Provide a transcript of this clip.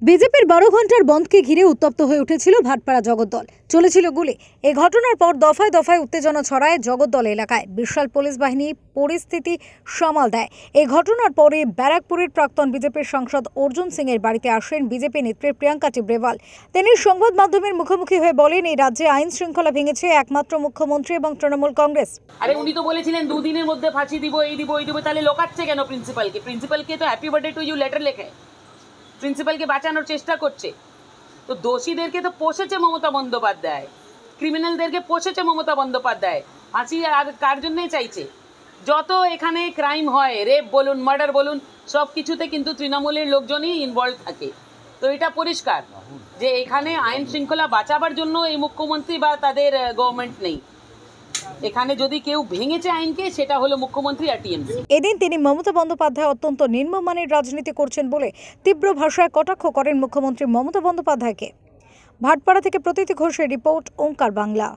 বিজেপির 12 ঘন্টার বন্ধকে ঘিরে উত্তপ্ত হয়ে উঠেছিল ভাটপাড়া জগদ্দল। চলেছিল গুলি। এই ঘটনার পর দফায় দফায় উত্তেজনা ছড়ায় জগদ্দল এলাকায়। বিশাল পুলিশ বাহিনী পরিস্থিতি সামাল দেয়। এই ঘটনার পরে ব্যারাকপুরের প্রাক্তন বিজেপির সাংসদ অর্জুন সিং এর বাড়িতে আসেন বিজেপি নেত্রী প্রিয়াঙ্কা টিব্রেওয়াল। তিনি সংবাদ মাধ্যমের মুখোমুখি হয়ে বলেন, এই রাজ্যে আইন শৃঙ্খলা ভেঙেছে একমাত্র মুখ্যমন্ত্রী এবং তৃণমূল কংগ্রেস। আরে উনি তো বলেছিলেন দুদিনের মধ্যে ফাঁসি দিব, এই দিব, তাহলে লোকাচ্ছে কেন প্রিন্সিপালকে তো happy birthday to you letter লেখে প্রিন্সিপালকে বাঁচানোর চেষ্টা করছে। তো দোষীদেরকে তো পোষেছে মমতা বন্দ্যোপাধ্যায়, ক্রিমিনালদেরকে পোষেছে মমতা বন্দ্যোপাধ্যায়। ফাঁসি আর কার জন্যই চাইছে? যত এখানে ক্রাইম হয়, রেপ বলুন, মার্ডার বলুন, সব কিছুতে কিন্তু তৃণমূলের লোকজনই ইনভলভ থাকে। তো এটা পরিষ্কার যে এখানে আইন শৃঙ্খলা বাঁচাবার জন্য এই মুখ্যমন্ত্রী বা তাদের গভর্নমেন্ট নেই। এখানে যদি কেউ ভেঙেছে আইনকে, সেটা হলো মুখ্যমন্ত্রী আর টিএমসি। এদিন তিনি মমতা বন্দ্যোপাধ্যায় অত্যন্ত নিম্নমানের রাজনীতি করছেন বলে তীব্র ভাষায় কটাক্ষ করেন মুখ্যমন্ত্রী মমতা বন্দ্যোপাধ্যায়কে। ভাটপাড়া থেকে প্রতীতি ঘোষের রিপোর্ট, ওঙ্কার বাংলা।